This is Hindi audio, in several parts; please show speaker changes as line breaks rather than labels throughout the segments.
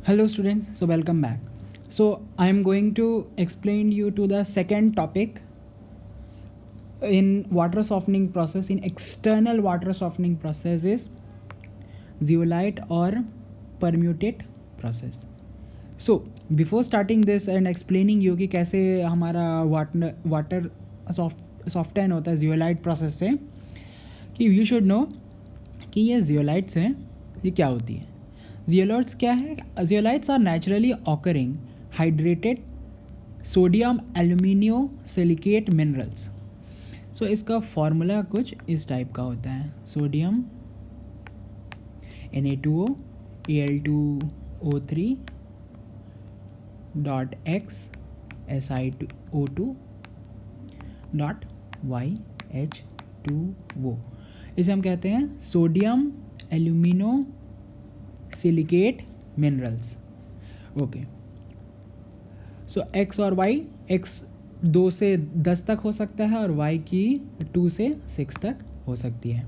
Hello students, so welcome back. So I am going to explain you to the second topic in water softening process. In external water softening process is zeolite or permutate process. So before starting this and explaining you कि कैसे हमारा वाटर सॉफ्टन होता है जियोलाइट प्रोसेस से, कि यू शुड नो कि ये जियोलाइट्स हैं, ये क्या होती है. जियोलाइट्स क्या है? Zeolites are naturally occurring hydrated sodium aluminio silicate minerals. So इसका फॉर्मूला कुछ इस टाइप का होता है. Sodium Na2O Al2O3 dot X Si2O2 dot YH2O. इसे हम कहते हैं sodium alumino silicate minerals. Okay, so X और वाई, एक्स 2 से 10 तक हो सकता है और वाई की 2 से 6 तक हो सकती है.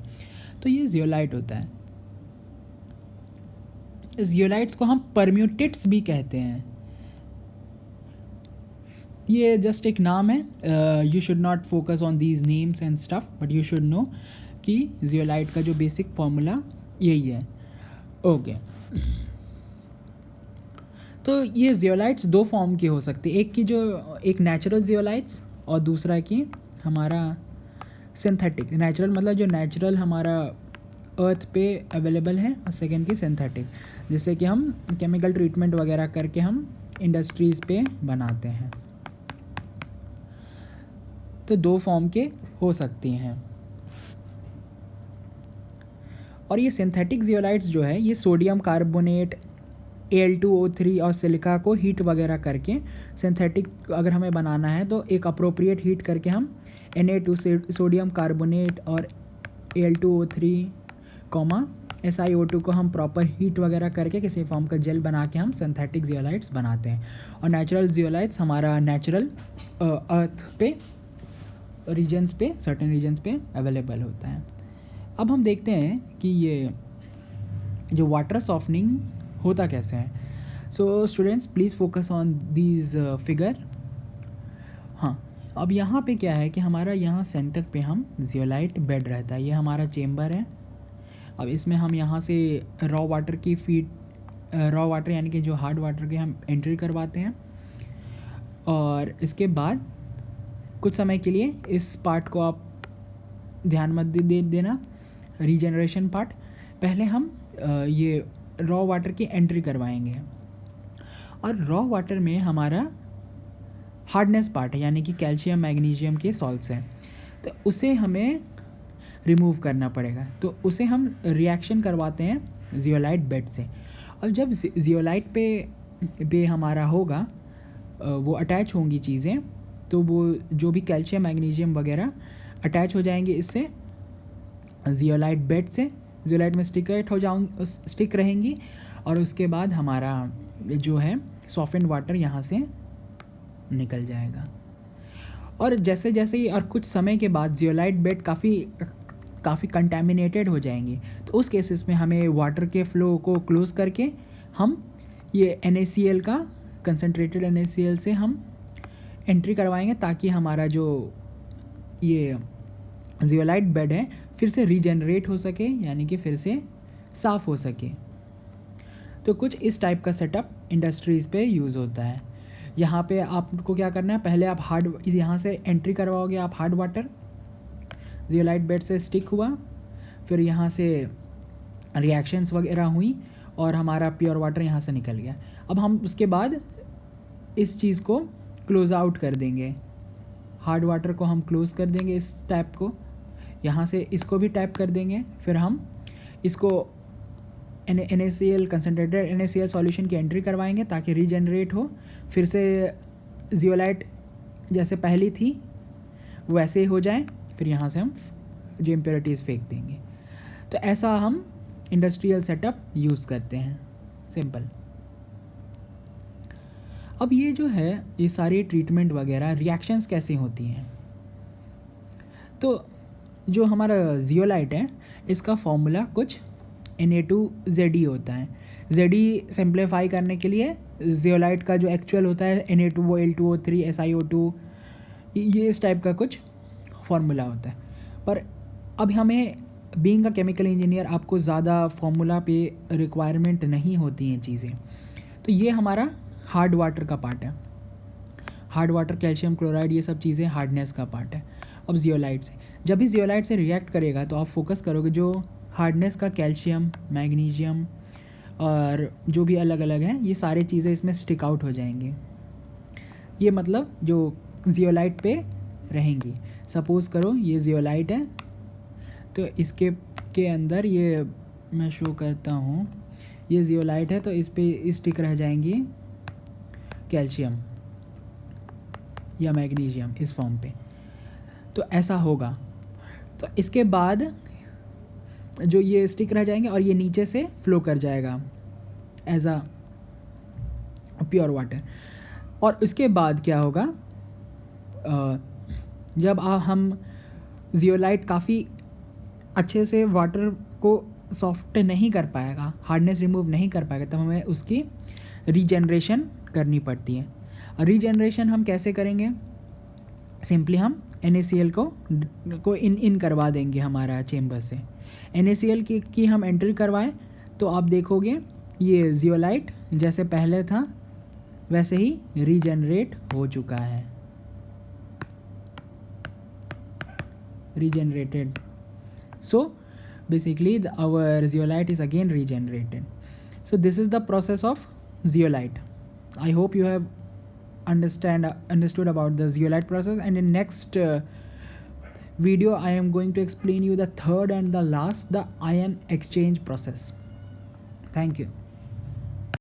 तो ये जियोलाइट होता है. इस जियोलाइट्स को हम परम्यूटेट्स भी कहते हैं. ये जस्ट एक नाम है. You should not focus on these names and stuff, but you should know कि जियोलाइट का जो बेसिक फॉर्मूला यही है. ओके, तो ये जियोलाइट्स दो फॉर्म के हो सकते हैं. एक की जो एक नेचुरल जियोलाइट्स और दूसरा की हमारा सिंथेटिक. नेचुरल मतलब जो नेचुरल हमारा अर्थ पे अवेलेबल है, और सेकेंड की सिंथेटिक, जिससे कि हम केमिकल ट्रीटमेंट वगैरह करके हम इंडस्ट्रीज़ पे बनाते हैं. तो दो फॉर्म के हो सकती हैं. और ये सिंथेटिक जियोलाइट्स जो है, ये सोडियम कार्बोनेट Al2O3 और सिलिका को हीट वगैरह करके सिंथेटिक अगर हमें बनाना है तो एक अप्रोप्रिएट हीट करके हम Na2 सोडियम कार्बोनेट और Al2O3 SiO2 को हम प्रॉपर हीट वगैरह करके किसी फॉर्म का जेल बना के हम सिंथेटिक जियोलाइट्स बनाते हैं. और नेचुरल जियोलाइट्स हमारा नेचुरल अर्थ पे रीजन्स पे, सर्टेन रीजन्स पे अवेलेबल होता है. अब हम देखते हैं कि ये जो वाटर सॉफ्टनिंग होता कैसे है. So students please focus on these figure. हाँ, अब यहाँ पे क्या है कि हमारा यहाँ सेंटर पे हम जियोलाइट बेड रहता है. ये हमारा चेम्बर है. अब इसमें हम यहाँ से रॉ वाटर की रॉ वाटर यानी कि जो हार्ड वाटर के हम एंट्री करवाते हैं. और इसके बाद कुछ समय के लिए इस पार्ट को आप ध्यान मत देना, रीजनरेशन पार्ट. पहले हम ये रॉ वाटर की एंट्री करवाएंगे. और रॉ वाटर में हमारा हार्डनेस पार्ट है, यानी कि कैल्शियम मैग्नीशियम के सॉल्ट्स हैं, तो उसे हमें रिमूव करना पड़ेगा. तो उसे हम रिएक्शन करवाते हैं जियोलाइट बेड से. और जब जियोलाइट पे हमारा होगा, वो अटैच होंगी चीज़ें, तो वो जो भी कैल्शियम मैग्नीशियम वगैरह अटैच हो जाएंगे इससे जियोलाइट बेड से. जियोलाइट में स्टिक रहेंगी. और उसके बाद हमारा जो है सॉफ्टेंड वाटर यहाँ से निकल जाएगा. और जैसे जैसे ही और कुछ समय के बाद जियोलाइट बेड काफ़ी कंटेमिनेटेड हो जाएंगे, तो उस केसेस में हमें वाटर के फ्लो को क्लोज़ करके हम ये NaCl का कंसनट्रेटेड NaCl से हम एंट्री करवाएंगे, ताकि हमारा जो ये जियोलाइट बेड है फिर से रीजनरेट हो सके, यानी कि फिर से साफ़ हो सके. तो कुछ इस टाइप का सेटअप इंडस्ट्रीज़ पे यूज़ होता है. यहाँ पे आपको क्या करना है, पहले आप यहाँ से एंट्री करवाओगे आप हार्ड वाटर, जियोलाइट बेड से स्टिक हुआ, फिर यहाँ से रिएक्शंस वगैरह हुई और हमारा प्योर वाटर यहाँ से निकल गया. अब हम उसके बाद इस चीज़ को क्लोज़ आउट कर देंगे. हार्ड वाटर को हम क्लोज़ कर देंगे, इस टैप को, यहाँ से इसको भी टैप कर देंगे. फिर हम इसको NaCl कंसनट्रेटेड NaCl सॉल्यूशन की एंट्री करवाएंगे ताकि रीजनरेट हो, फिर से जियोलाइट जैसे पहली थी वैसे ही हो जाए. फिर यहाँ से हम जो इम्प्योरिटीज़ फेंक देंगे. तो ऐसा हम इंडस्ट्रियल सेटअप यूज़ करते हैं. सिंपल. अब ये जो है, ये सारी ट्रीटमेंट वगैरह रिएक्शंस कैसे होती हैं. तो जो हमारा जियोलाइट है, इसका फॉर्मूला कुछ Na2Ze होता है। Ze सिंप्लीफाई करने के लिए जियोलाइट का जो एक्चुअल होता है Na2 वो Al2O3 SiO2, ये इस टाइप का कुछ फार्मूला होता है। पर अब हमें बीइंग अ केमिकल इंजीनियर आपको ज़्यादा फार्मूला पे रिक्वायरमेंट नहीं होती हैं चीज़ें, तो ये हमारा हार्ड वाटर का पार्ट है। हार्ड वाटर, कैल्शियम क्लोराइड, ये सब चीज़ें हार्डनेस का पार्ट है। अब जियोलाइट से, जब भी जियोलाइट से रिएक्ट करेगा तो आप फोकस करोगे जो हार्डनेस का कैल्शियम, मैग्नीशियम और जो भी अलग अलग हैं, ये सारी चीज़ें इसमें स्टिक आउट हो जाएंगी। ये मतलब जो जियोलाइट पे रहेंगी। सपोज़ करो ये जियोलाइट है, तो इसके के अंदर ये मैं शो करता हूँ, ये जियोलाइट है तो इस पे स्टिक रह जाएंगी कैल्शियम या मैग्नीशियम इस फॉर्म पे। तो ऐसा होगा, तो इसके बाद जो ये स्टिक रह जाएंगे और ये नीचे से फ्लो कर जाएगा एज अ प्योर वाटर। और इसके बाद क्या होगा, जब हम जियोलाइट काफ़ी अच्छे से वाटर को सॉफ्ट नहीं कर पाएगा, हार्डनेस रिमूव नहीं कर पाएगा, तब हमें उसकी रीजनरेशन करनी पड़ती है। रीजनरेशन हम कैसे करेंगे, सिंपली हम NaCl को इन करवा देंगे हमारा चेम्बर से। NaCl की हम एंट्री करवाएं तो आप देखोगे ये जियोलाइट जैसे पहले था वैसे ही रीजनरेट हो चुका है, regenerated. So basically our zeolite is again regenerated. So this is the process of zeolite. I hope you have understood about the zeolite process, and in next video I am going to explain you the third and the last, the ion exchange process. Thank you.